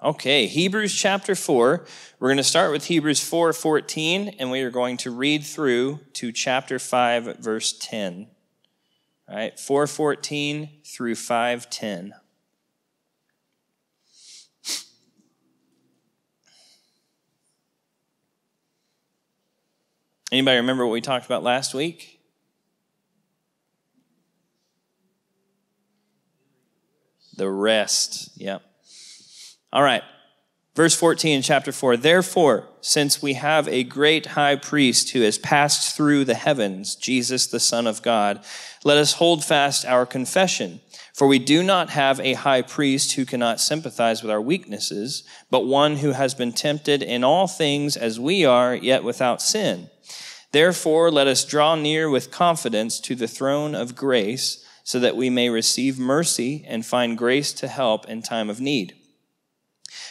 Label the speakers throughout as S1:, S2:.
S1: Okay, Hebrews chapter 4. We're going to start with Hebrews 4:14, and we are going to read through to chapter 5, verse 10. All right, 4:14 through 5:10. Anybody remember what we talked about last week? The rest, yep. All right, verse 14 in chapter 4. Therefore, since we have a great high priest who has passed through the heavens, Jesus, the Son of God, let us hold fast our confession. For we do not have a high priest who cannot sympathize with our weaknesses, but one who has been tempted in all things as we are, yet without sin. Therefore, let us draw near with confidence to the throne of grace, so that we may receive mercy and find grace to help in time of need.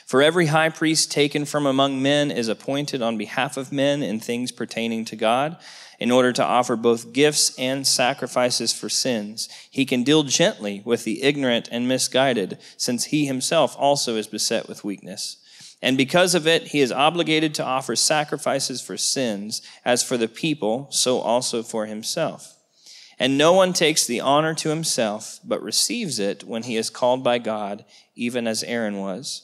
S1: For every high priest taken from among men is appointed on behalf of men in things pertaining to God, in order to offer both gifts and sacrifices for sins. He can deal gently with the ignorant and misguided, since he himself also is beset with weakness. And because of it, he is obligated to offer sacrifices for sins, as for the people, so also for himself. And no one takes the honor to himself, but receives it when he is called by God, even as Aaron was.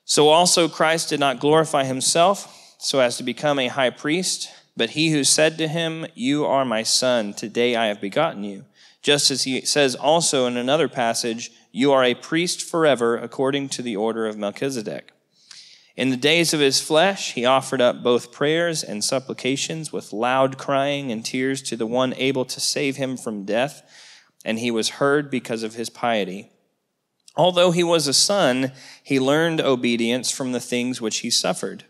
S1: So also Christ did not glorify himself so as to become a high priest, but he who said to him, "You are my son, today I have begotten you." Just as he says also in another passage, "You are a priest forever according to the order of Melchizedek." In the days of his flesh, he offered up both prayers and supplications with loud crying and tears to the one able to save him from death, and he was heard because of his piety. Although he was a son, he learned obedience from the things which he suffered.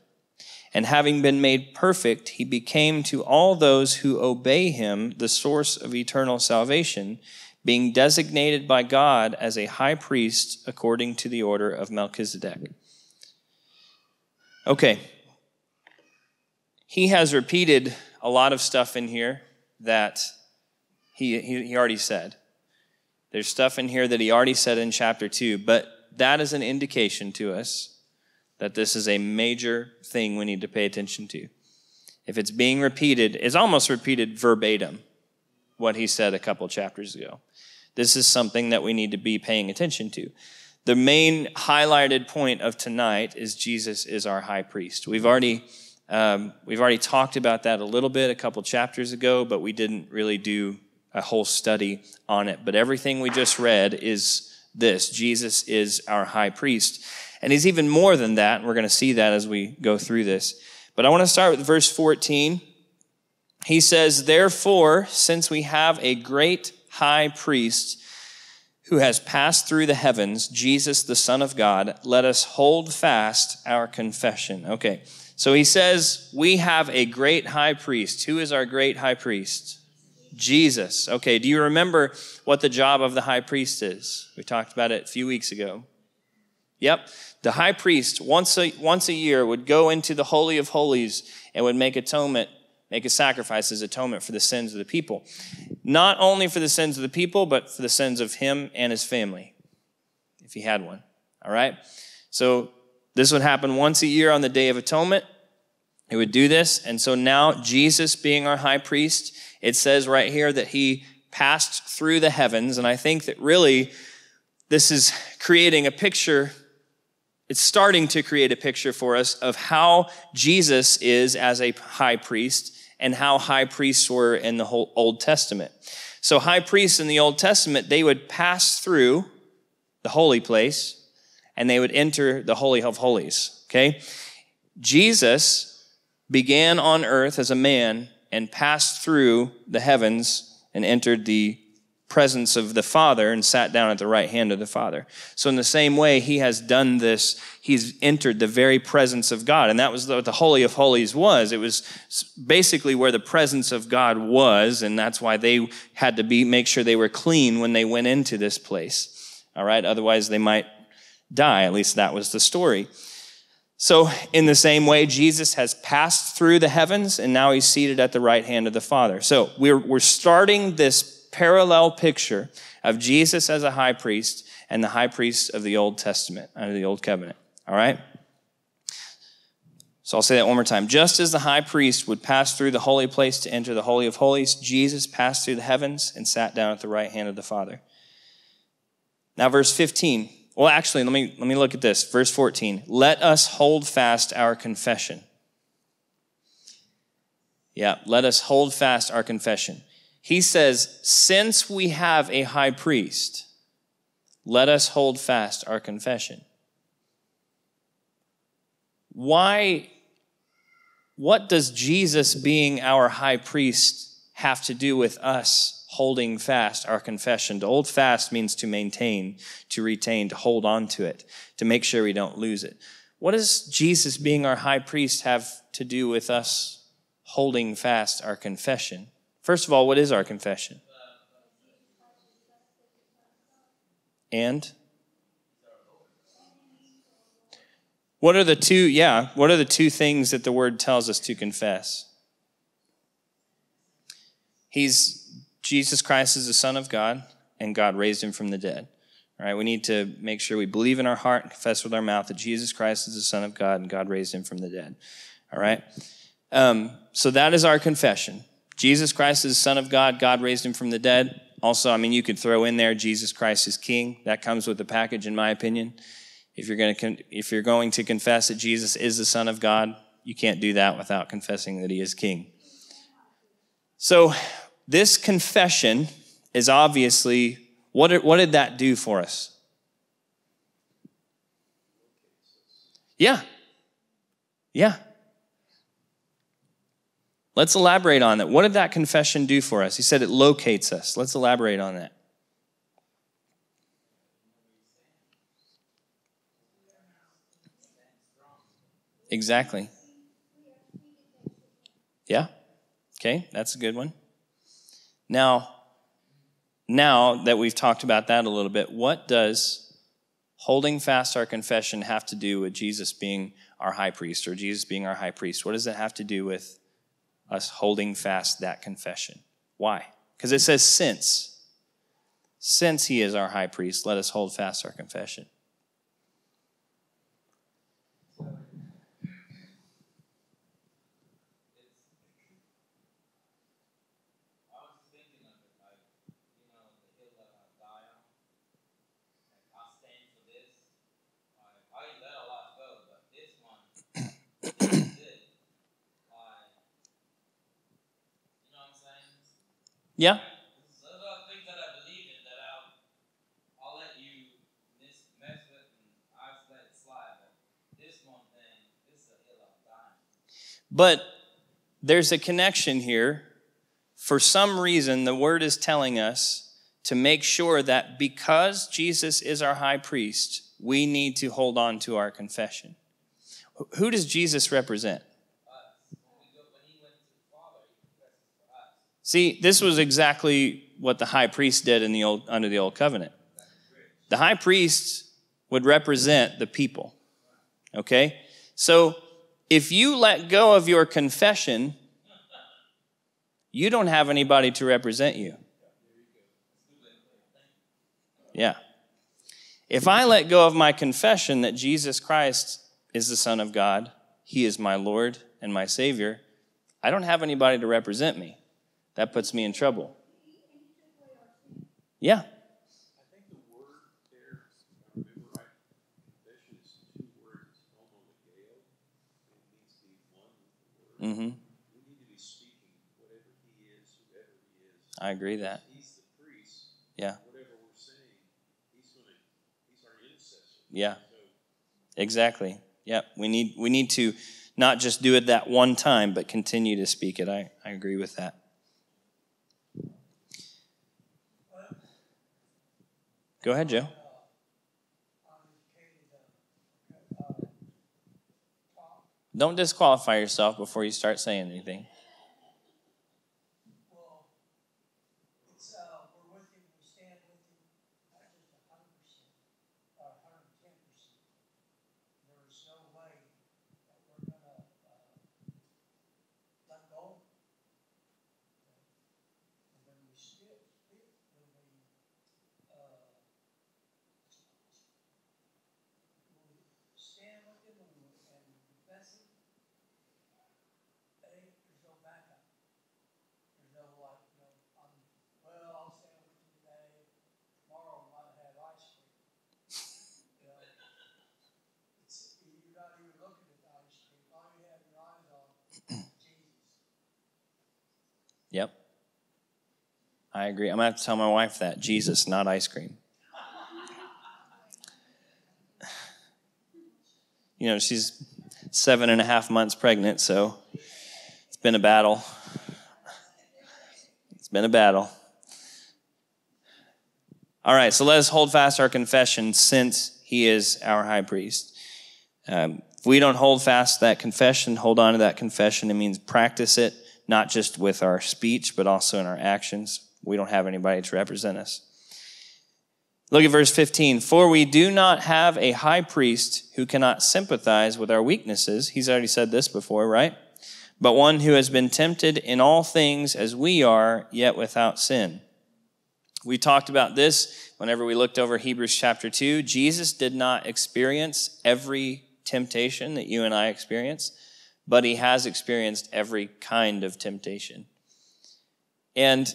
S1: And having been made perfect, he became to all those who obey him the source of eternal salvation, being designated by God as a high priest according to the order of Melchizedek. Okay. He has repeated a lot of stuff in here that he already said. There's stuff in here that he already said in chapter 2, but that is an indication to us that this is a major thing we need to pay attention to. If it's being repeated, it's almost repeated verbatim, what he said a couple chapters ago. This is something that we need to be paying attention to. The main highlighted point of tonight is Jesus is our high priest. We've already talked about that a little bit a couple chapters ago, but we didn't really do a whole study on it. But everything we just read is this: Jesus is our high priest. And he's even more than that, and we're going to see that as we go through this. But I want to start with verse 14. He says, "Therefore, since we have a great high priest who has passed through the heavens, Jesus, the Son of God, let us hold fast our confession." Okay, so he says, we have a great high priest. Who is our great high priest? Jesus. Okay, do you remember what the job of the high priest is? We talked about it a few weeks ago. Yep, the high priest once a year would go into the Holy of Holies and would make a sacrifice as atonement for the sins of the people. Not only for the sins of the people, but for the sins of him and his family, if he had one. All right? So this would happen once a year on the Day of Atonement. He would do this. And so now Jesus being our high priest, it says right here that he passed through the heavens. And I think that really this is creating a picture. It's starting to create a picture for us of how Jesus is as a high priest and how high priests were in the whole Old Testament. So high priests in the Old Testament, they would pass through the holy place and they would enter the Holy of Holies, okay? Jesus began on earth as a man and passed through the heavens and entered the presence of the Father and sat down at the right hand of the Father. So in the same way, he has done this. He's entered the very presence of God. And that was what the Holy of Holies was. It was basically where the presence of God was. And that's why they had to make sure they were clean when they went into this place. All right. Otherwise they might die. At least that was the story. So in the same way, Jesus has passed through the heavens and now he's seated at the right hand of the Father. So we're starting this parallel picture of Jesus as a high priest and the high priests of the Old Testament, under the Old Covenant. All right? So I'll say that one more time. Just as the high priest would pass through the holy place to enter the Holy of Holies, Jesus passed through the heavens and sat down at the right hand of the Father. Now verse 15. Well, actually, let me look at this. Verse 14. Let us hold fast our confession. Yeah, let us hold fast our confession. He says, since we have a high priest, let us hold fast our confession. Why? What does Jesus being our high priest have to do with us holding fast our confession? To hold fast means to maintain, to retain, to hold on to it, to make sure we don't lose it. What does Jesus being our high priest have to do with us holding fast our confession? First of all, what is our confession? And? What are the two things that the word tells us to confess? Jesus Christ is the Son of God, and God raised him from the dead. All right, we need to make sure we believe in our heart and confess with our mouth that Jesus Christ is the Son of God, and God raised him from the dead. All right? So that is our confession. Jesus Christ is the Son of God, God raised him from the dead. Also, you could throw in there Jesus Christ is King. That comes with the package, in my opinion. If you're going to confess that Jesus is the Son of God, you can't do that without confessing that he is King. So this confession is obviously, what did that do for us? Yeah. Let's elaborate on that. What did that confession do for us? He said it locates us. Let's elaborate on that. Exactly. Yeah. Okay, that's a good one. Now that we've talked about that a little bit, what does holding fast our confession have to do with Jesus being our high priest, or Jesus being our high priest? What does that have to do with us holding fast that confession? Why? Because it says since he is our high priest, let us hold fast our confession. Yeah.
S2: There's a lot of things that I believe in that I'll let you mess with, and I'll let it slide. But this one thing, this is a hill I'm dying.
S1: But there's a connection here. For some reason, the word is telling us to make sure that because Jesus is our high priest, we need to hold on to our confession. Who does Jesus represent? See, this was exactly what the high priest did under the old covenant. The high priest would represent the people. Okay? So if you let go of your confession, you don't have anybody to represent you. Yeah. If I let go of my confession that Jesus Christ is the Son of God, he is my Lord and my Savior, I don't have anybody to represent me. That puts me in trouble. Yeah.
S3: I think the word there, if I remember right, confession is two words, homologeo. It means to be one with the word.
S1: Mm-hmm.
S3: We need to be speaking whatever he is, whoever he is.
S1: I agree that.
S3: He's the priest.
S1: Yeah.
S3: Whatever we're saying, he's our intercessor.
S1: Yeah.
S3: So,
S1: exactly. Yeah. We need to not just do it that one time, but continue to speak it. I agree with that. Go ahead, Joe. Don't disqualify yourself before you start saying anything.
S4: Well, it's we're with him, we stand with him, not just 100%, or 110%. There is no way that we're going to let go. And when we stand
S1: Yep. I agree. I'm going to have to tell my wife that. Jesus, not ice cream. You know, she's 7.5 months pregnant, so it's been a battle. It's been a battle. All right, so let us hold fast our confession since he is our high priest. If we don't hold fast that confession, hold on to that confession, it means practice it, not just with our speech, but also in our actions. We don't have anybody to represent us. Look at verse 15. For we do not have a high priest who cannot sympathize with our weaknesses. He's already said this before, right? But one who has been tempted in all things as we are, yet without sin. We talked about this whenever we looked over Hebrews chapter 2. Jesus did not experience every temptation that you and I experience, but he has experienced every kind of temptation. And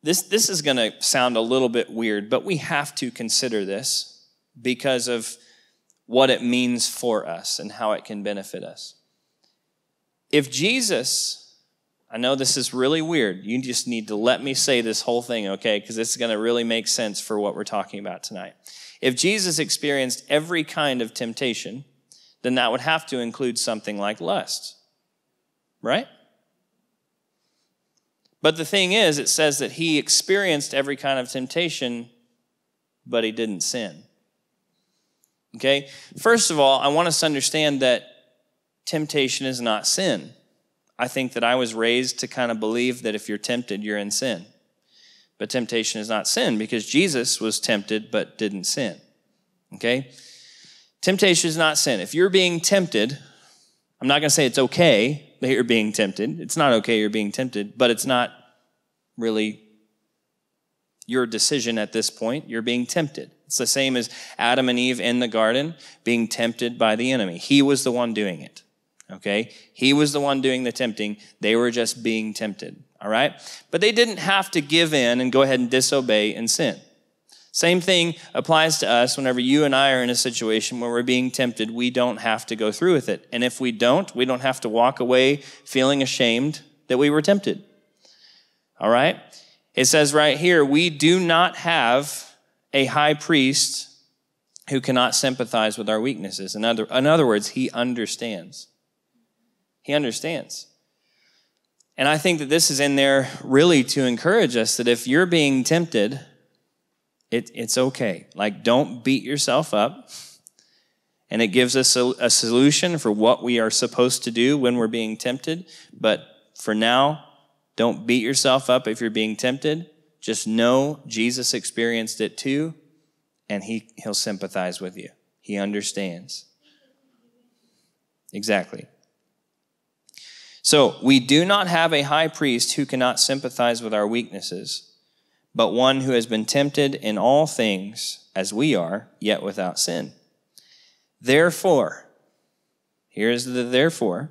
S1: this is going to sound a little bit weird, but we have to consider this because of what it means for us and how it can benefit us. If Jesus, I know this is really weird. You just need to let me say this whole thing, okay? Because this is going to really make sense for what we're talking about tonight. If Jesus experienced every kind of temptation, then that would have to include something like lust, right? But the thing is, it says that he experienced every kind of temptation, but he didn't sin. Okay? First of all, I want us to understand that temptation is not sin. I think that I was raised to kind of believe that if you're tempted, you're in sin. But temptation is not sin because Jesus was tempted but didn't sin. Okay? Temptation is not sin. If you're being tempted, I'm not going to say it's okay that you're being tempted. It's not okay you're being tempted, but it's not really your decision at this point. You're being tempted. It's the same as Adam and Eve in the garden being tempted by the enemy. He was the one doing it. Okay? He was the one doing the tempting. They were just being tempted. All right? But they didn't have to give in and go ahead and disobey and sin. Same thing applies to us whenever you and I are in a situation where we're being tempted. We don't have to go through with it. And if we don't have to walk away feeling ashamed that we were tempted. All right? It says right here, we do not have a high priest who cannot sympathize with our weaknesses. In other words, he understands. He understands. And I think that this is in there really to encourage us that if you're being tempted, it's okay. Like, don't beat yourself up. And it gives us a solution for what we are supposed to do when we're being tempted. But for now, don't beat yourself up if you're being tempted. Just know Jesus experienced it too, and he'll sympathize with you. He understands. Exactly. So, we do not have a high priest who cannot sympathize with our weaknesses, but one who has been tempted in all things as we are, yet without sin. Therefore, here's the therefore,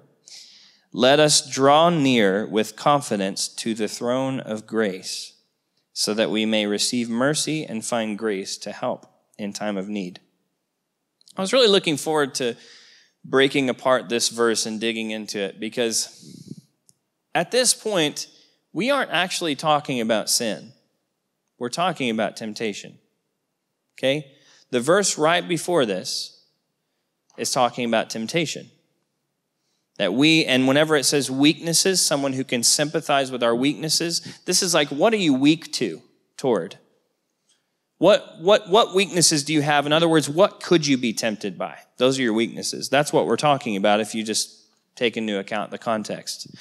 S1: let us draw near with confidence to the throne of grace, so that we may receive mercy and find grace to help in time of need. I was really looking forward to breaking apart this verse and digging into it, because at this point, we aren't actually talking about sin. We're talking about temptation, okay? The verse right before this is talking about temptation. And whenever it says weaknesses, someone who can sympathize with our weaknesses, this is like, what are you weak toward? What weaknesses do you have? In other words, what could you be tempted by? Those are your weaknesses. That's what we're talking about if you just take into account the context.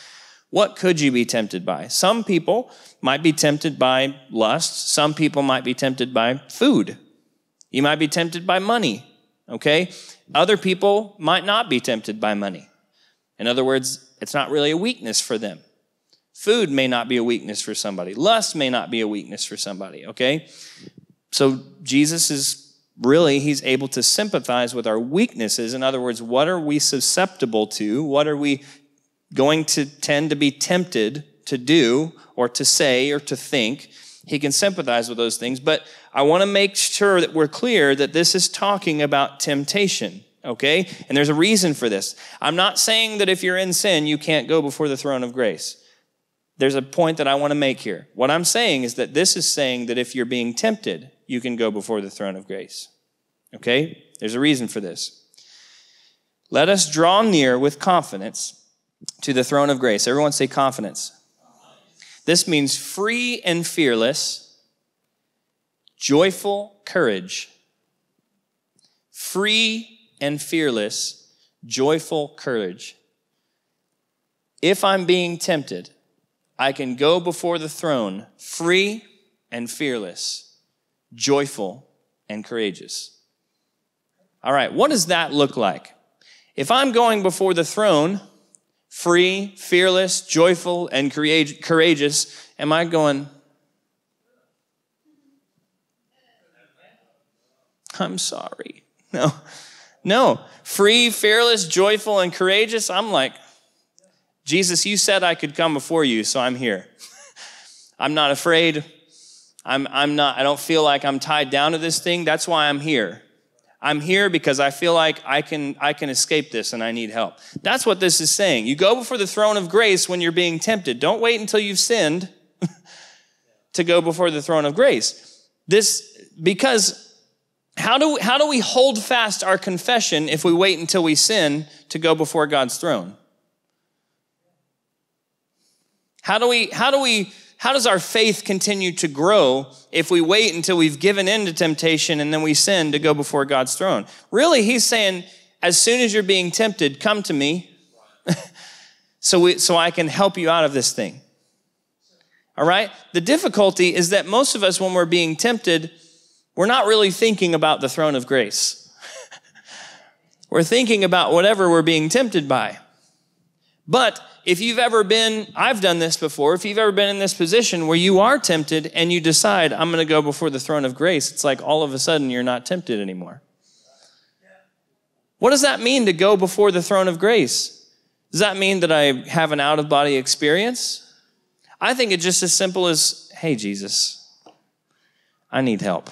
S1: What could you be tempted by? Some people might be tempted by lust. Some people might be tempted by food. You might be tempted by money, okay? Other people might not be tempted by money. In other words, it's not really a weakness for them. Food may not be a weakness for somebody. Lust may not be a weakness for somebody, okay? So Jesus he's able to sympathize with our weaknesses. In other words, what are we susceptible to? What are we going to tend to be tempted to do or to say or to think? He can sympathize with those things. But I want to make sure that we're clear that this is talking about temptation, okay? And there's a reason for this. I'm not saying that if you're in sin, you can't go before the throne of grace. there's a point that I want to make here. What I'm saying is that this is saying that if you're being tempted, you can go before the throne of grace. Okay? There's a reason for this. Let us draw near with confidence to the throne of grace. Everyone say confidence. This means free and fearless, joyful courage. Free and fearless, joyful courage. If I'm being tempted, I can go before the throne free and fearless, joyful and courageous. All right, what does that look like? If I'm going before the throne, free, fearless, joyful, and courageous, am I going, I'm sorry? No. Free, fearless, joyful, and courageous, I'm like, Jesus, you said I could come before you, so I'm here. I'm not afraid. I don't feel like I'm tied down to this thing. That's why I'm here. I'm here because I feel like I can escape this and I need help. That's what this is saying. You go before the throne of grace when you're being tempted. Don't wait until you've sinned to go before the throne of grace. Because how do we hold fast our confession if we wait until we sin to go before God's throne? How does our faith continue to grow if we wait until we've given in to temptation and then we sin to go before God's throne? Really, he's saying, as soon as you're being tempted, come to me so I can help you out of this thing. All right? The difficulty is that most of us, when we're being tempted, we're not really thinking about the throne of grace. We're thinking about whatever we're being tempted by. But if you've ever been, I've done this before, if you've ever been in this position where you are tempted and you decide, I'm going to go before the throne of grace, it's like all of a sudden you're not tempted anymore. What does that mean to go before the throne of grace? Does that mean that I have an out-of-body experience? I think it's just as simple as, hey, Jesus, I need help.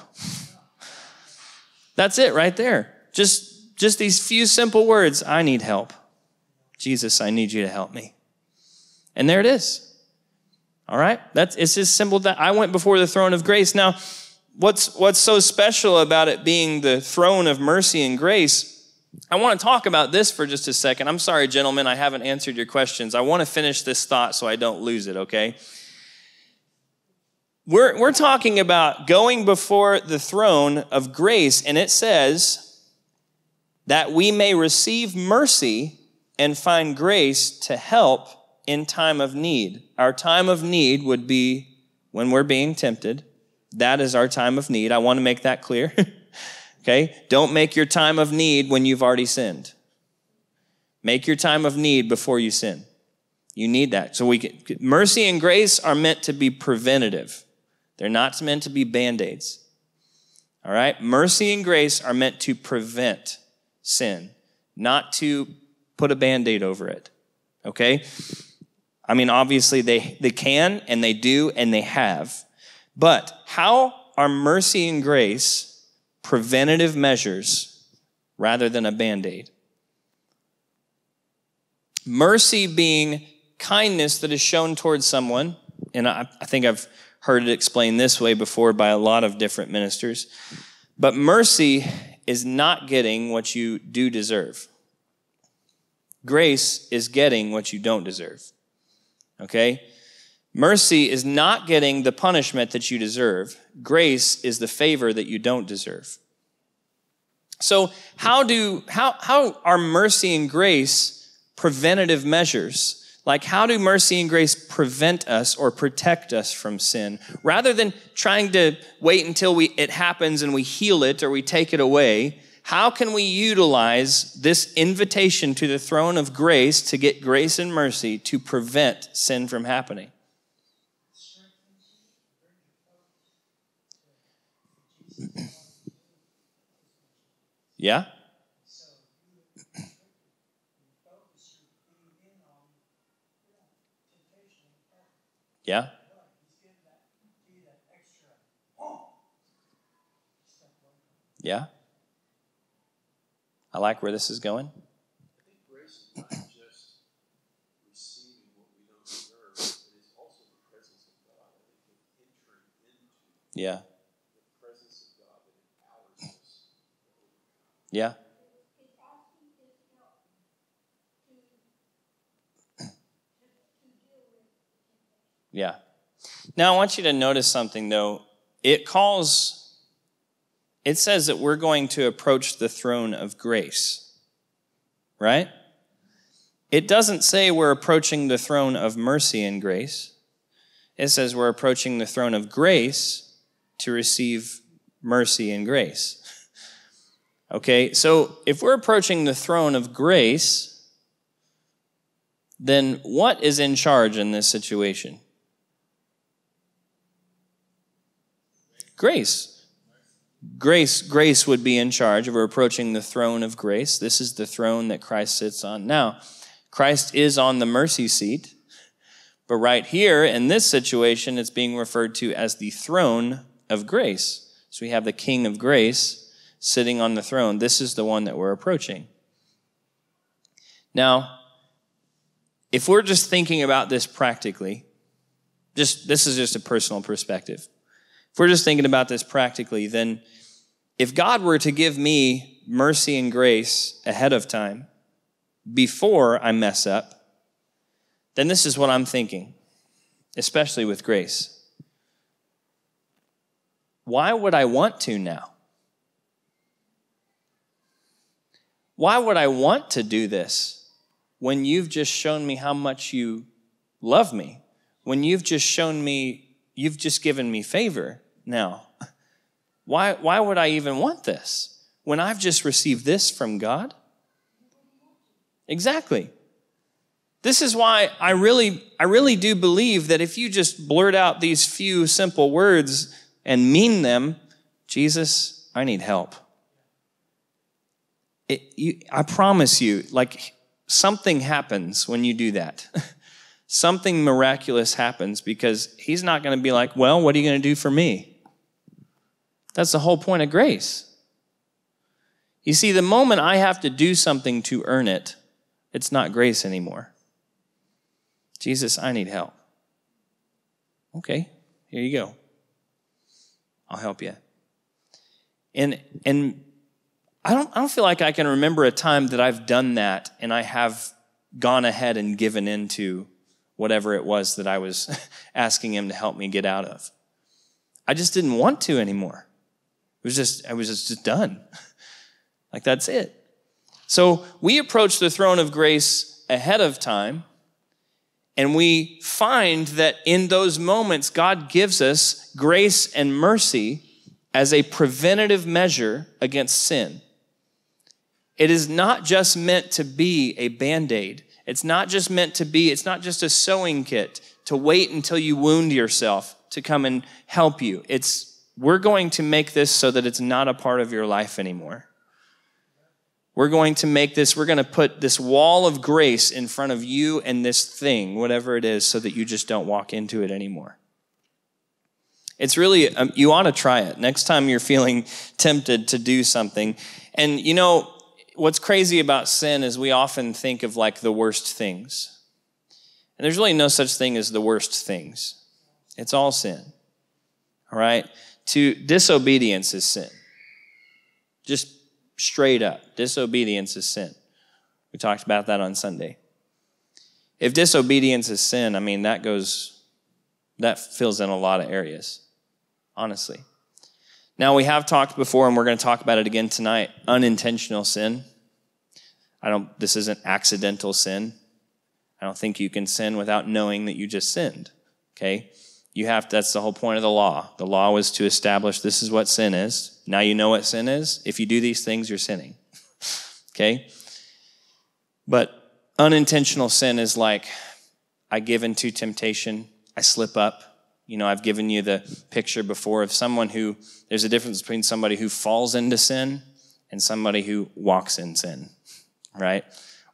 S1: That's it right there. Just these few simple words, I need help. Jesus, I need you to help me. And there it is. All right? It's as simple that I went before the throne of grace. Now, what's so special about it being the throne of mercy and grace? I want to talk about this for just a second. I'm sorry, gentlemen, I haven't answered your questions. I want to finish this thought so I don't lose it, okay? We're talking about going before the throne of grace, and it says that we may receive mercy and find grace to help in time of need. Our time of need would be when we're being tempted. That is our time of need. I want to make that clear. Okay? Don't make your time of need when you've already sinned. Make your time of need before you sin. You need that. So mercy and grace are meant to be preventative. They're not meant to be Band-Aids. All right? Mercy and grace are meant to prevent sin, not to put a Band-Aid over it, okay? I mean, obviously they can and they do and they have. But how are mercy and grace preventative measures rather than a Band-Aid? Mercy being kindness that is shown towards someone, and I think I've heard it explained this way before by a lot of different ministers, but mercy is not getting what you do deserve. Grace is getting what you don't deserve, okay? Mercy is not getting the punishment that you deserve. Grace is the favor that you don't deserve. So how are mercy and grace preventative measures? Like, how do mercy and grace prevent us or protect us from sin? Rather than trying to wait until it happens and we heal it or we take it away, how can we utilize this invitation to the throne of grace to get grace and mercy to prevent sin from happening? Yeah? Yeah? Yeah? I like where this is going.
S3: I think grace is not just receiving what we don't deserve, it is also
S1: Yeah.
S3: The presence of God that empowers us to overcome.
S1: Yeah. Yeah. Now, I want you to notice something, though. It says that we're going to approach the throne of grace, right? It doesn't say we're approaching the throne of mercy and grace. It says we're approaching the throne of grace to receive mercy and grace. Okay, so if we're approaching the throne of grace, then what is in charge in this situation? Grace. Grace would be in charge. We're approaching the throne of grace. This is the throne that Christ sits on. Now, Christ is on the mercy seat, but right here in this situation, it's being referred to as the throne of grace. So we have the King of grace sitting on the throne. This is the one that we're approaching. Now, if we're just thinking about this practically, this is just a personal perspective. If we're just thinking about this practically, then if God were to give me mercy and grace ahead of time, before I mess up, then this is what I'm thinking, especially with grace. Why would I want to now? Why would I want to do this when you've just shown me how much you love me? When you've just given me favor now? Why would I even want this when I've just received this from God? Exactly. This is why I really do believe that if you just blurt out these few simple words and mean them, Jesus, I need help. I promise you, like, something happens when you do that. Something miraculous happens, because he's not going to be like, well, what are you going to do for me? That's the whole point of grace. You see, the moment I have to do something to earn it, it's not grace anymore. Jesus, I need help. Okay, here you go. I'll help you. And I don't feel like I can remember a time that I've done that and I have gone ahead and given into whatever it was that I was asking him to help me get out of. I just didn't want to anymore. I was just done. Like, that's it. So we approach the throne of grace ahead of time, and we find that in those moments, God gives us grace and mercy as a preventative measure against sin. It is not just meant to be a Band-Aid. It's not just a sewing kit to wait until you wound yourself to come and help you. We're going to make this so that it's not a part of your life anymore. We're going to put this wall of grace in front of you and this thing, whatever it is, so that you just don't walk into it anymore. It's really, you ought to try it next time you're feeling tempted to do something. And you know, what's crazy about sin is we often think of like the worst things. And there's really no such thing as the worst things. It's all sin. All right? Disobedience is sin. Just straight up, disobedience is sin. We talked about that on Sunday. If disobedience is sin, I mean, that fills in a lot of areas, honestly. Now, we have talked before, and we're going to talk about it again tonight, unintentional sin. This isn't accidental sin. I don't think you can sin without knowing that you just sinned, okay? That's the whole point of the law. The law was to establish this is what sin is. Now you know what sin is. If you do these things, you're sinning. Okay? But unintentional sin is like, I give into temptation, I slip up. You know, I've given you the picture before of there's a difference between somebody who falls into sin and somebody who walks in sin, right?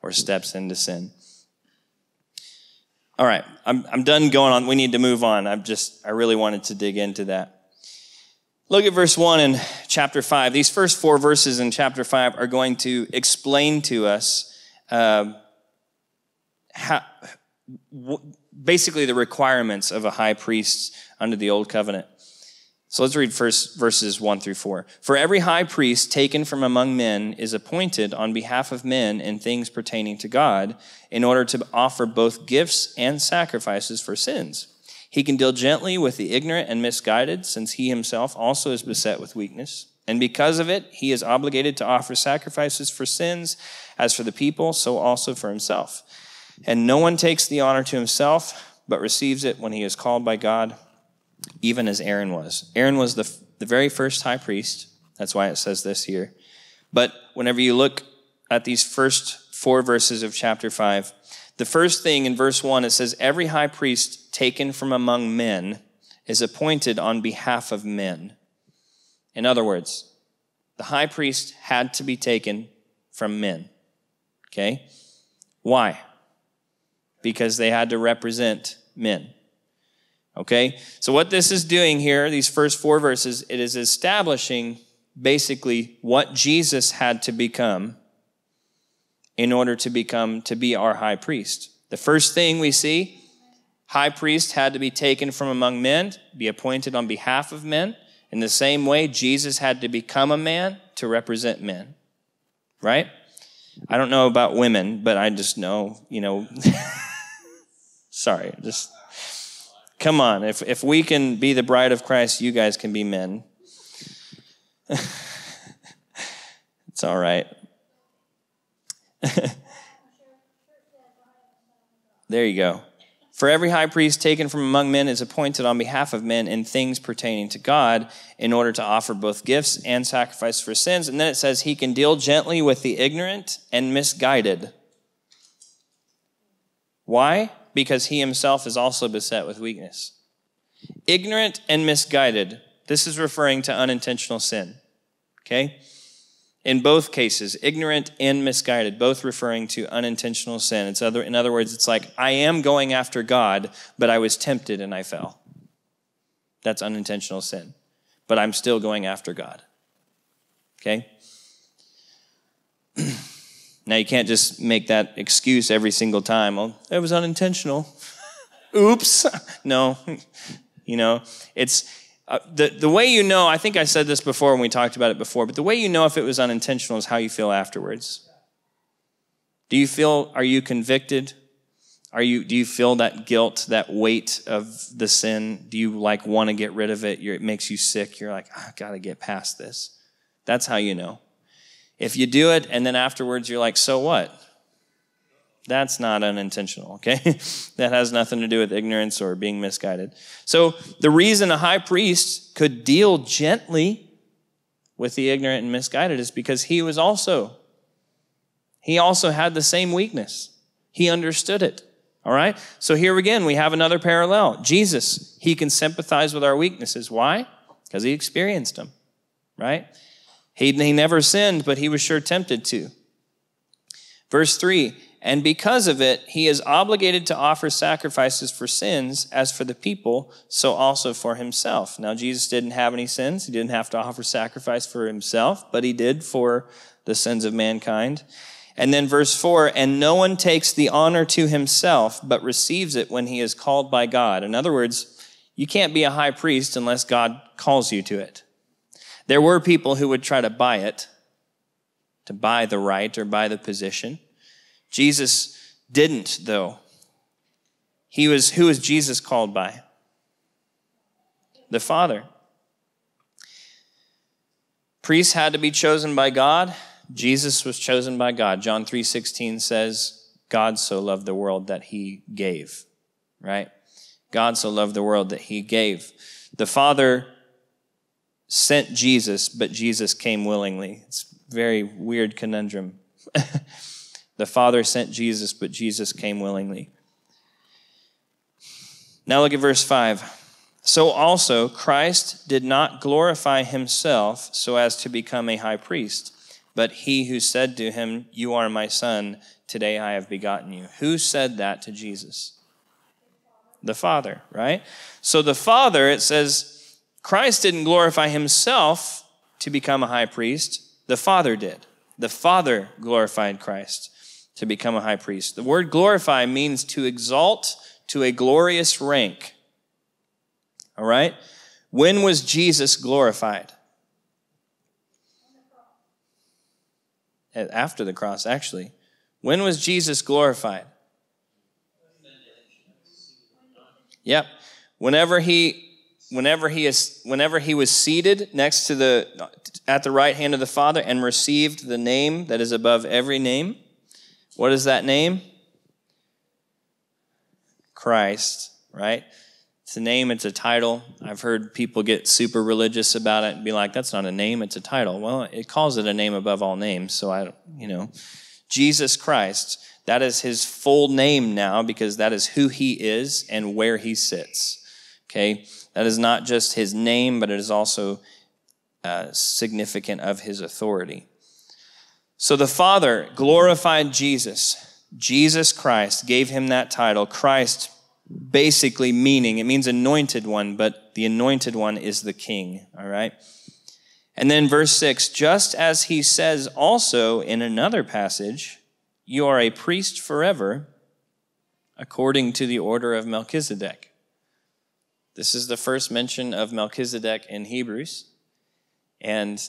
S1: Or steps into sin. All right, I'm done going on. We need to move on. I really wanted to dig into that. Look at verse 1 in chapter 5. These first 4 verses in chapter 5 are going to explain to us basically the requirements of a high priest under the old covenant. So let's read first verses 1 through 4. For every high priest taken from among men is appointed on behalf of men in things pertaining to God, in order to offer both gifts and sacrifices for sins. He can deal gently with the ignorant and misguided, since he himself also is beset with weakness. And because of it, he is obligated to offer sacrifices for sins, as for the people, so also for himself. And no one takes the honor to himself, but receives it when he is called by God, even as Aaron was. Aaron was the very first high priest. That's why it says this here. But whenever you look at these first 4 verses of chapter 5, the first thing in verse 1, it says, every high priest taken from among men is appointed on behalf of men. In other words, the high priest had to be taken from men. Okay? Why? Because they had to represent men. Okay? So what this is doing here, these first 4 verses, it is establishing basically what Jesus had to become in order to be our high priest. The first thing we see, high priest had to be taken from among men, be appointed on behalf of men. In the same way, Jesus had to become a man to represent men. Right? I don't know about women, but I just know, sorry, just come on. If we can be the bride of Christ, you guys can be men. It's all right. There you go. For every high priest taken from among men is appointed on behalf of men in things pertaining to God, in order to offer both gifts and sacrifice for sins. And then it says he can deal gently with the ignorant and misguided. Why? Because he himself is also beset with weakness. Ignorant and misguided. This is referring to unintentional sin. Okay? In both cases, ignorant and misguided, both referring to unintentional sin. In other words, it's like, I am going after God, but I was tempted and I fell. That's unintentional sin. But I'm still going after God. Okay? Now, you can't just make that excuse every single time. Well, it was unintentional. Oops. No. It's... The way you know, I think I said this before when we talked about it before, but the way you know if it was unintentional is how you feel afterwards. Are you convicted? Do you feel that guilt, that weight of the sin? Do you want to get rid of it? It makes you sick. You're like, I got to get past this. That's how you know. If you do it and then afterwards you're like, so what? That's not unintentional, okay? That has nothing to do with ignorance or being misguided. So the reason a high priest could deal gently with the ignorant and misguided is because he also had the same weakness. He understood it, all right? So here again, we have another parallel. Jesus, he can sympathize with our weaknesses. Why? Because he experienced them, right? He never sinned, but he was sure tempted to. Verse 3, and because of it, he is obligated to offer sacrifices for sins, as for the people, so also for himself. Now, Jesus didn't have any sins. He didn't have to offer sacrifice for himself, but he did for the sins of mankind. And then verse 4, and no one takes the honor to himself, but receives it when he is called by God. In other words, you can't be a high priest unless God calls you to it. There were people who would try to buy it, to buy the right or buy the position. Jesus didn't, though. Who was Jesus called by? The Father. Priests had to be chosen by God. Jesus was chosen by God. John 3:16 says, God so loved the world that he gave, right? God so loved the world that he gave. The Father sent Jesus, but Jesus came willingly. It's a very weird conundrum. The Father sent Jesus, but Jesus came willingly. Now look at verse 5. So also Christ did not glorify himself so as to become a high priest, but he who said to him, you are my son, today I have begotten you. Who said that to Jesus? The Father, right? So the Father, it says, Christ didn't glorify himself to become a high priest. The Father did. The Father glorified Christ to become a high priest. The word glorify means to exalt to a glorious rank. All right? When was Jesus glorified? After the cross, actually. When was Jesus glorified? Yep. Whenever he was seated next to at the right hand of the Father and received the name that is above every name. What is that name? Christ, right? It's a name, it's a title. I've heard people get super religious about it and be like, that's not a name, it's a title. Well, it calls it a name above all names. So Jesus Christ, that is his full name now because that is who he is and where he sits. Okay? That is not just his name, but it is also significant of his authority. So the Father glorified Jesus. Jesus Christ gave him that title. Christ basically it means anointed one, but the anointed one is the king, all right? And then verse 6, just as he says also in another passage, you are a priest forever according to the order of Melchizedek. This is the first mention of Melchizedek in Hebrews. And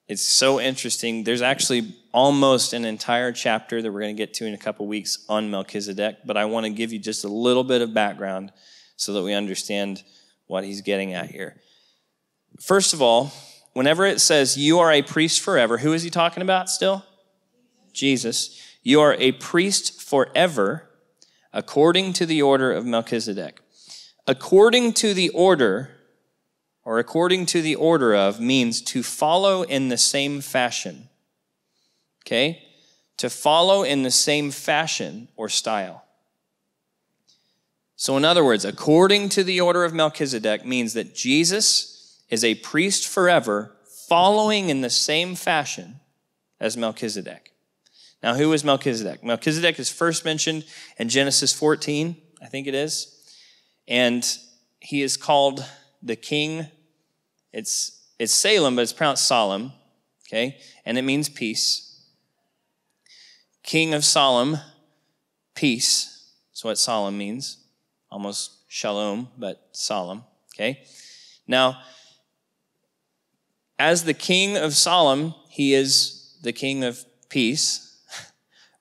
S1: it's so interesting. There's actually almost an entire chapter that we're going to get to in a couple weeks on Melchizedek, but I want to give you just a little bit of background so that we understand what he's getting at here. First of all, whenever it says you are a priest forever, who is he talking about still? Jesus. You are a priest forever according to the order of Melchizedek. According to the order, or according to the order of, means to follow in the same fashion. Okay? To follow in the same fashion or style. So in other words, according to the order of Melchizedek means that Jesus is a priest forever, following in the same fashion as Melchizedek. Now, who is Melchizedek? Melchizedek is first mentioned in Genesis 14, I think it is. And he is called the king. It's Salem, but it's pronounced Solemn, okay? And it means peace. King of Solemn, peace. That's what Solemn means. Almost shalom, but solemn, okay? Now, as the king of Solemn, he is the king of peace,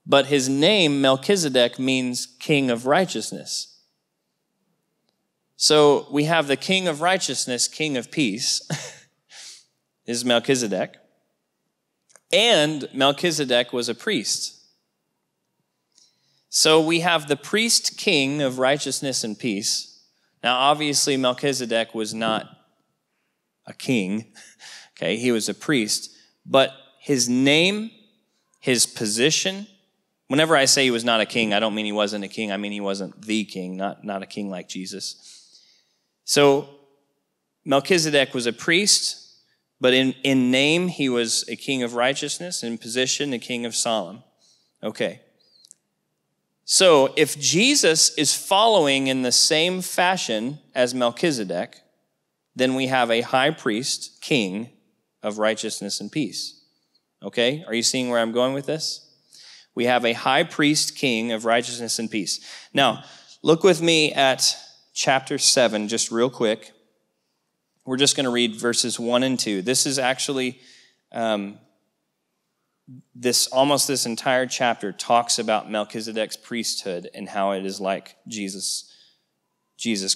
S1: but his name, Melchizedek, means king of righteousness. So we have the king of righteousness, king of peace, is Melchizedek. And Melchizedek was a priest. So we have the priest king of righteousness and peace. Now, obviously, Melchizedek was not a king. Okay, he was a priest. But his name, his position, whenever I say he was not a king, I don't mean he wasn't a king. I mean he wasn't the king, not a king like Jesus. So Melchizedek was a priest, but in name, he was a king of righteousness, in position, a king of Solemn. Okay. So if Jesus is following in the same fashion as Melchizedek, then we have a high priest, king of righteousness and peace. Okay? Are you seeing where I'm going with this? We have a high priest, king of righteousness and peace. Now, look with me at chapter 7, just real quick. We're just going to read verses 1 and 2. This is actually, this entire chapter talks about Melchizedek's priesthood and how it is like Jesus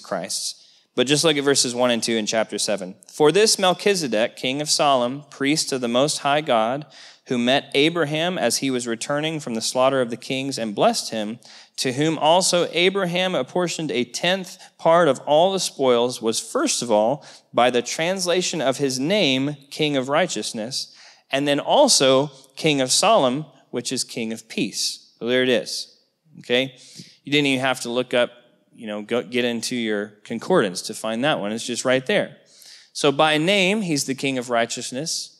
S1: Christ. But just look at verses 1 and 2 in chapter 7. For this Melchizedek, king of Salem, priest of the Most High God, who met Abraham as he was returning from the slaughter of the kings and blessed him, to whom also Abraham apportioned a 10th part of all the spoils, was first of all, by the translation of his name, King of Righteousness, and then also King of Salem, which is King of Peace. So there it is. Okay? You didn't even have to look up, get into your concordance to find that one. It's just right there. So by name, he's the King of Righteousness.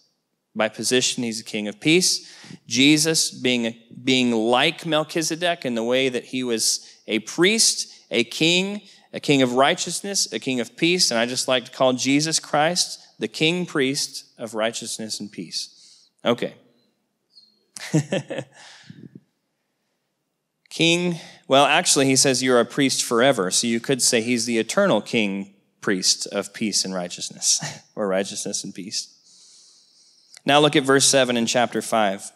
S1: By position, he's the King of Peace. Jesus being like Melchizedek in the way that he was a priest, a king of righteousness, a king of peace. And I just like to call Jesus Christ the king priest of righteousness and peace. Okay. King, well, actually, he says you're a priest forever. So you could say he's the eternal king priest of peace and righteousness, or righteousness and peace. Now look at verse 7 in chapter 5.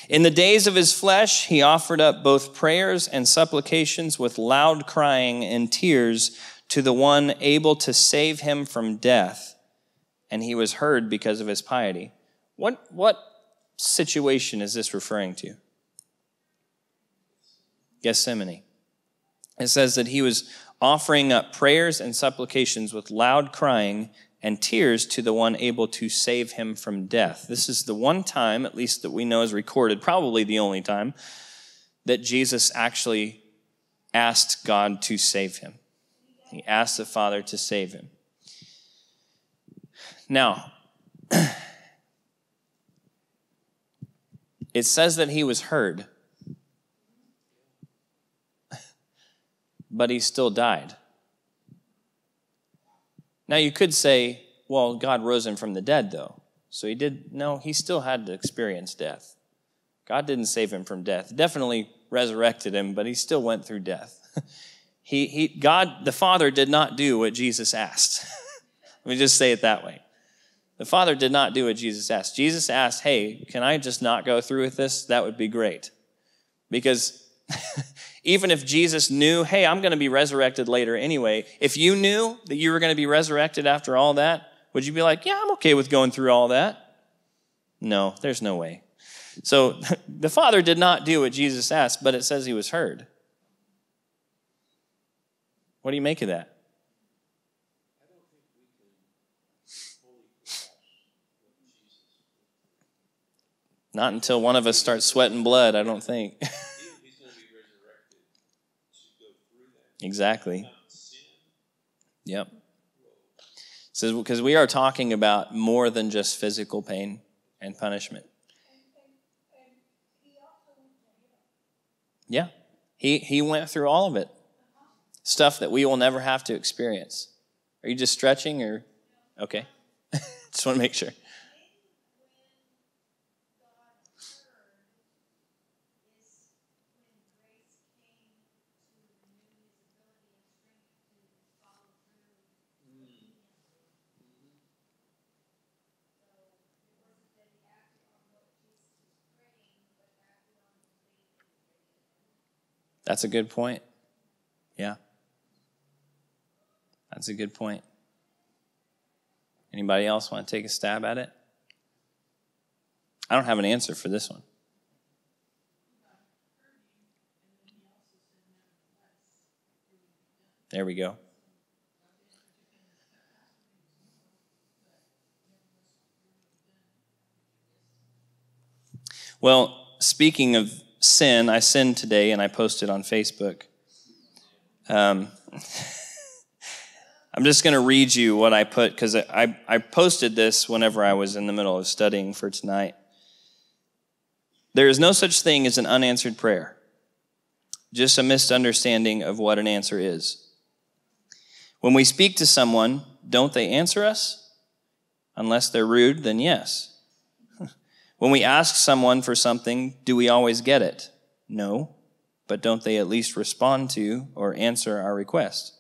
S1: In the days of his flesh, he offered up both prayers and supplications with loud crying and tears to the one able to save him from death, and he was heard because of his piety. What situation is this referring to? Gethsemane. It says that he was offering up prayers and supplications with loud crying and tears to the one able to save him from death. This is the one time, at least that we know is recorded, probably the only time, that Jesus actually asked God to save him. He asked the Father to save him. Now, it says that he was heard, but he still died. Now you could say, well, God rose him from the dead, though. So he did, no, he still had to experience death. God didn't save him from death. Definitely resurrected him, but he still went through death. God, the Father, did not do what Jesus asked. Let me just say it that way. The Father did not do what Jesus asked. Jesus asked, hey, can I just not go through with this? That would be great. Because even if Jesus knew, hey, I'm going to be resurrected later anyway, if you knew that you were going to be resurrected after all that, would you be like, yeah, I'm okay with going through all that? No, there's no way. So the Father did not do what Jesus asked, but it says he was heard. What do you make of that?
S3: I don't think we can fully grasp what Jesus did.
S1: Not until one of us starts sweating blood, I don't think.
S3: He's going to be resurrected to go through that.
S1: Exactly.
S3: Not sin.
S1: Yep. So, because we are talking about more than just physical pain and punishment.
S4: And he also went to hell.
S1: Yeah. He went through all of it. Stuff that we will never have to experience. Are you just stretching or? Okay. Just want to make sure. That's a good point. Yeah. That's a good point. Anybody else want to take a stab at it? I don't have an answer for this one. There we go. Well, speaking of sin, I sinned today and I posted on Facebook. I'm just going to read you what I put because I posted this whenever I was in the middle of studying for tonight. There is no such thing as an unanswered prayer, just a misunderstanding of what an answer is. When we speak to someone, don't they answer us? Unless they're rude, then yes. When we ask someone for something, do we always get it? No, but don't they at least respond to or answer our request?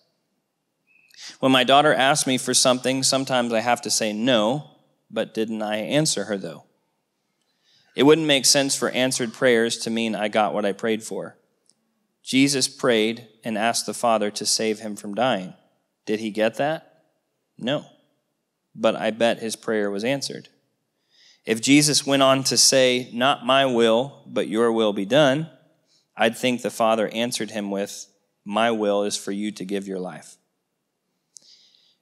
S1: When my daughter asks me for something, sometimes I have to say no, but didn't I answer her though? It wouldn't make sense for answered prayers to mean I got what I prayed for. Jesus prayed and asked the Father to save him from dying. Did he get that? No, but I bet his prayer was answered. If Jesus went on to say, not my will, but your will be done, I'd think the Father answered him with, my will is for you to give your life.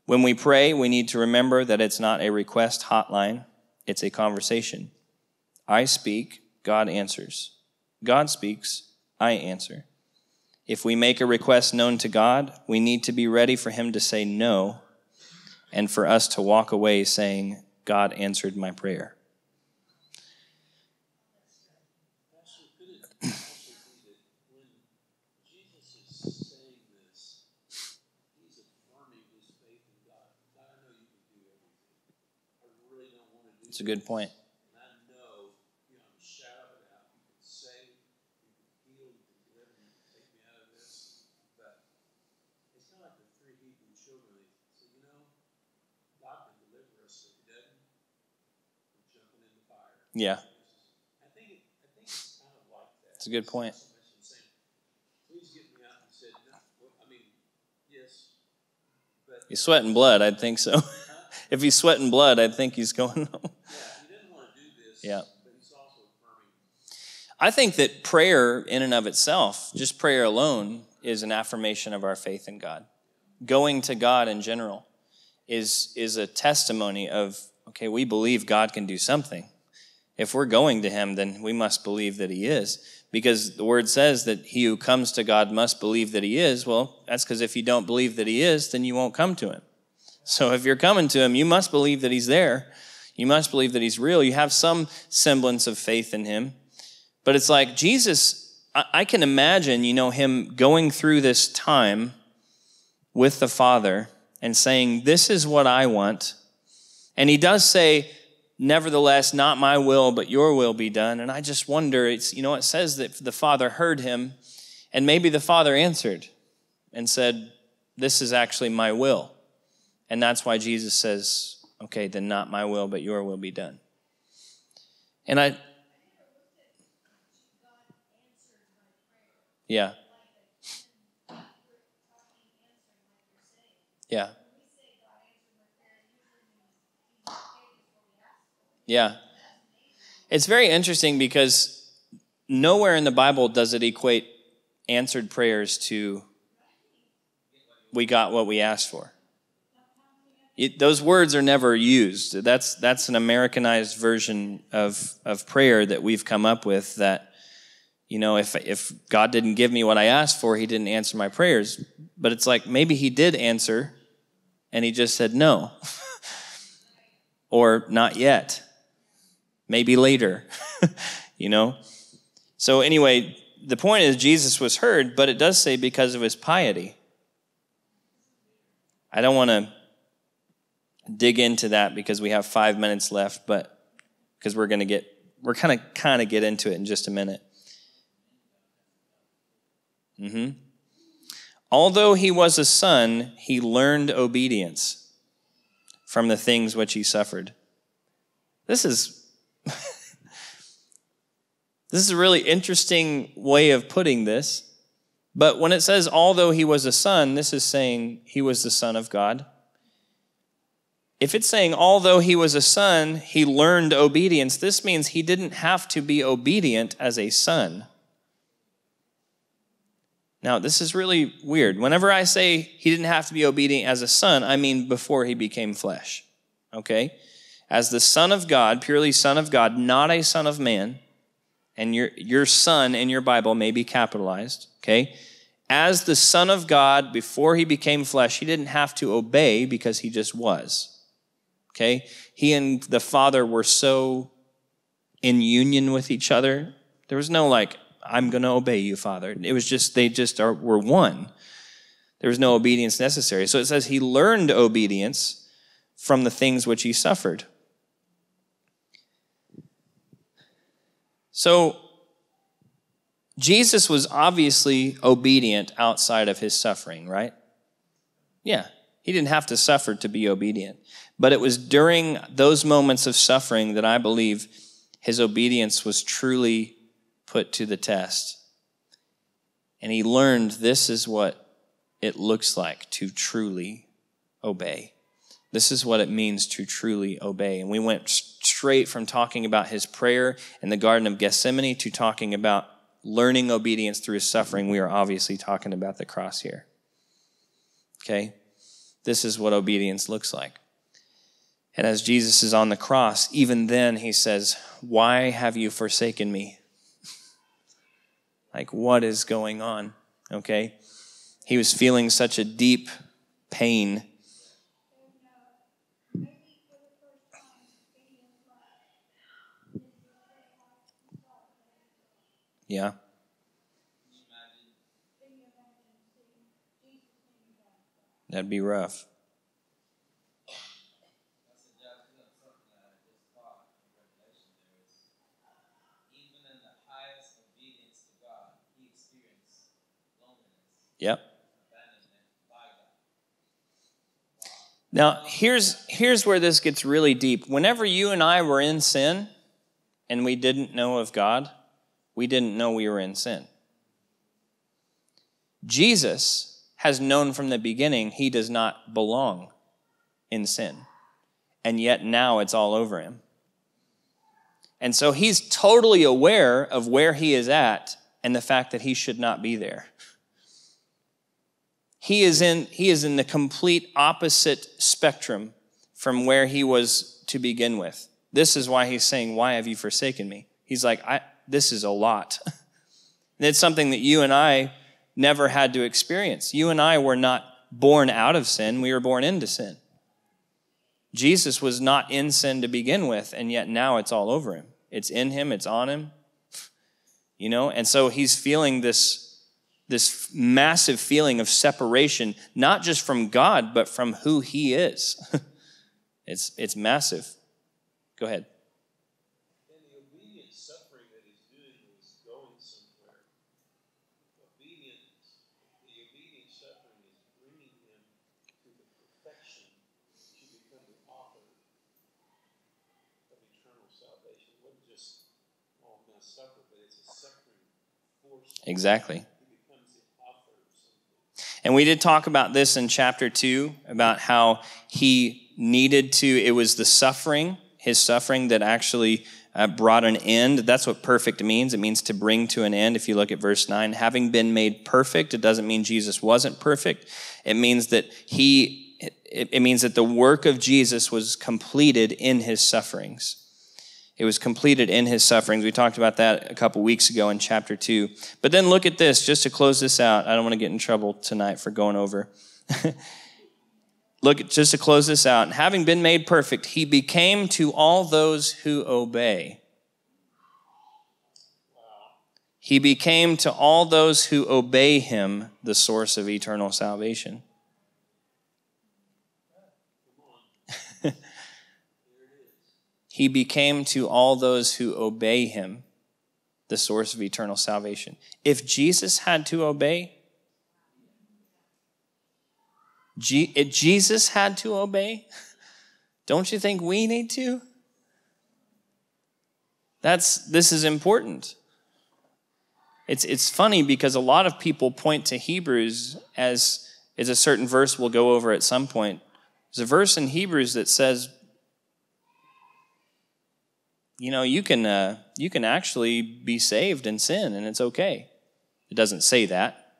S1: When we pray, we need to remember that it's not a request hotline, it's a conversation. I speak, God answers. God speaks, I answer. If we make a request known to God, we need to be ready for him to say no, and for us to walk away saying, God answered my prayer.
S3: Also, could it also be that when Jesus is saying this, he's affirming his faith in God? God, I know you can do everything. I really don't want to do
S1: That's a good point.
S3: And I know, I'm shout it out. You can save, you can heal, you can deliver, you can take me out of this. But it's not like the three children, they say, God can deliver us. If He doesn't, we're jumping in the fire.
S1: Yeah.
S3: I think it's kind of like that.
S1: It's a good point.
S3: It's not so much saying, please get me out. He said, no. Well, I mean, yes, but
S1: He's sweating blood, I'd think so. If he's sweating blood, I'd think he's going home.
S3: yeah, He doesn't want to do this.
S1: Yeah.
S3: But He's also affirming.
S1: I think that prayer in and of itself, just prayer alone, is an affirmation of our faith in God. Going to God in general is a testimony of, okay, we believe God can do something. If we're going to Him, then we must believe that He is. Because the Word says that he who comes to God must believe that He is. Well, that's because if you don't believe that He is, then you won't come to Him. So if you're coming to Him, you must believe that He's there. You must believe that He's real. You have some semblance of faith in Him. But it's like Jesus, I can imagine, Him going through this time with the Father and saying, this is what I want. And He does say, nevertheless, not my will, but your will be done. And I just wonder, it says that the Father heard Him, and maybe the Father answered and said, this is actually my will. And that's why Jesus says, okay, then not my will, but your will be done. And yeah. Yeah. Yeah. It's very interesting because nowhere in the Bible does it equate answered prayers to we got what we asked for. Those words are never used. That's an Americanized version of prayer that we've come up with that, if God didn't give me what I asked for, He didn't answer my prayers. But it's like maybe He did answer and He just said no. Or not yet. Maybe later. So anyway, the point is Jesus was heard, but it does say because of His piety. I don't want to dig into that because we have 5 minutes left, but because we're kind of get into it in just a minute. Although He was a son, He learned obedience from the things which He suffered. This is a really interesting way of putting this. But when it says, although He was a son, this is saying He was the Son of God. If it's saying, although He was a son, He learned obedience, this means He didn't have to be obedient as a son. Now, this is really weird. Whenever I say He didn't have to be obedient as a son, I mean before He became flesh. Okay? As the Son of God, purely Son of God, not a son of man, and your son in your Bible may be capitalized, okay? As the Son of God, before He became flesh, He didn't have to obey because He just was. Okay? He and the Father were so in union with each other. There was no I'm going to obey you, Father. It was just, were one. There was no obedience necessary. So it says He learned obedience from the things which He suffered. So Jesus was obviously obedient outside of His suffering, right? Yeah. He didn't have to suffer to be obedient. But it was during those moments of suffering that I believe His obedience was truly put to the test. And He learned this is what it looks like to truly obey. This is what it means to truly obey. And we went straight from talking about His prayer in the Garden of Gethsemane to talking about learning obedience through His suffering. We are obviously talking about the cross here. Okay? This is what obedience looks like. And as Jesus is on the cross, even then He says, why have you forsaken me? What is going on? Okay? He was feeling such a deep pain. Yeah. That'd be rough. Yep. Now, here's where this gets really deep. Whenever you and I were in sin and we didn't know of God, we didn't know we were in sin. Jesus has known from the beginning he does not belong in sin. And yet now it's all over him. And so he's totally aware of where he is at and the fact that he should not be there. He is in the complete opposite spectrum from where he was to begin with. This is why he's saying, why have you forsaken me? He's like, this is a lot. And it's something that you and I never had to experience. You and I were not born out of sin. We were born into sin. Jesus was not in sin to begin with, and yet now it's all over him. It's in him. It's on him. And so he's feeling this massive feeling of separation, not just from God, but from who he is. It's massive. Go ahead.
S3: And the obedient suffering that he's doing is going somewhere. The obedient suffering is bringing him to the perfection to become the author of eternal salvation. It wasn't just, I'm going to suffer, but it's a suffering force.
S1: Exactly. And we did talk about this in chapter 2, about how he needed to, it was the suffering, his suffering that actually brought an end. That's what perfect means. It means to bring to an end. If you look at verse 9, having been made perfect, it doesn't mean Jesus wasn't perfect. It means that it means that the work of Jesus was completed in his sufferings. It was completed in his sufferings. We talked about that a couple weeks ago in chapter 2. But then look at this, just to close this out. I don't want to get in trouble tonight for going over. Just to close this out. Having been made perfect, he became to all those who obey. He became to all those who obey him the source of eternal salvation. He became to all those who obey him the source of eternal salvation. If Jesus had to obey, if Jesus had to obey, don't you think we need to? This is important. It's funny because a lot of people point to Hebrews as a certain verse we'll go over at some point. There's a verse in Hebrews that says, you can actually be saved in sin, and it's okay. It doesn't say that.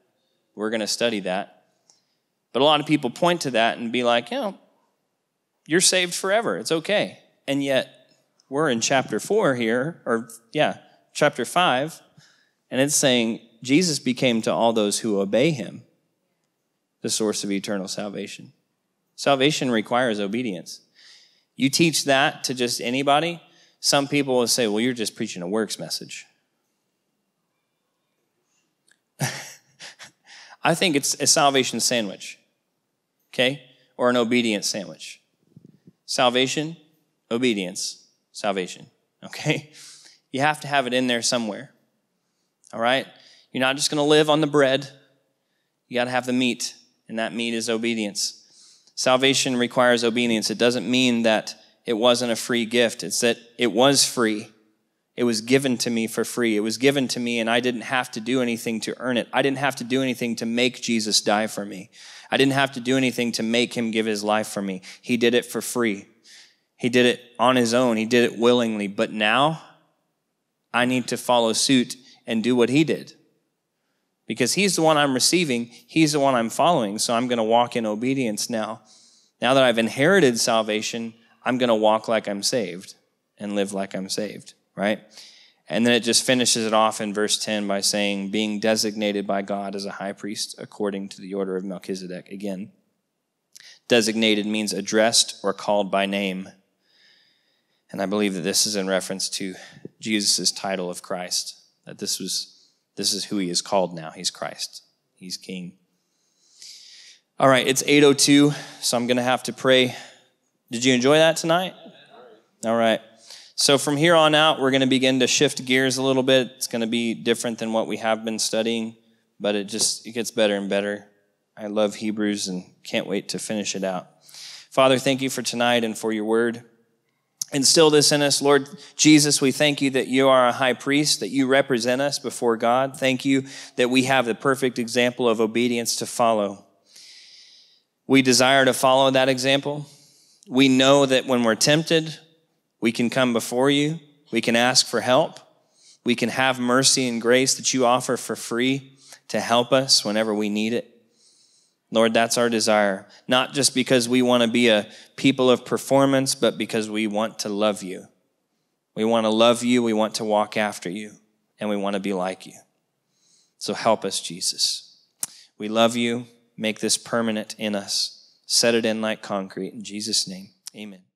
S1: We're going to study that. But a lot of people point to that and be like, you're saved forever. It's okay. And yet, we're in chapter 4 here, chapter 5, and it's saying Jesus became to all those who obey him the source of eternal salvation. Salvation requires obedience. You teach that to just anybody, some people will say, well, you're just preaching a works message. I think it's a salvation sandwich, okay? Or an obedience sandwich. Salvation, obedience, salvation, okay? You have to have it in there somewhere, all right? You're not just going to live on the bread. You got to have the meat, and that meat is obedience. Salvation requires obedience. It doesn't mean that it wasn't a free gift. It's that it was free. It was given to me for free. It was given to me, and I didn't have to do anything to earn it. I didn't have to do anything to make Jesus die for me. I didn't have to do anything to make him give his life for me. He did it for free. He did it on his own. He did it willingly. But now I need to follow suit and do what he did. Because he's the one I'm receiving. He's the one I'm following. So I'm going to walk in obedience now. Now that I've inherited salvation, I'm going to walk like I'm saved and live like I'm saved, right? And then it just finishes it off in verse 10 by saying, being designated by God as a high priest according to the order of Melchizedek. Again, designated means addressed or called by name. And I believe that this is in reference to Jesus' title of Christ, that this is who he is called now. He's Christ. He's King. All right, it's 8:02, so I'm going to have to pray. Did you enjoy that tonight? All right. So from here on out, we're going to begin to shift gears a little bit. It's going to be different than what we have been studying, but it gets better and better. I love Hebrews and can't wait to finish it out. Father, thank you for tonight and for your word. Instill this in us. Lord Jesus, we thank you that you are a high priest, that you represent us before God. Thank you that we have the perfect example of obedience to follow. We desire to follow that example. We know that when we're tempted, we can come before you. We can ask for help. We can have mercy and grace that you offer for free to help us whenever we need it. Lord, that's our desire, not just because we want to be a people of performance, but because we want to love you. We want to love you, we want to walk after you, and we want to be like you. So help us, Jesus. We love you. Make this permanent in us. Set it in like concrete. In Jesus' name, amen.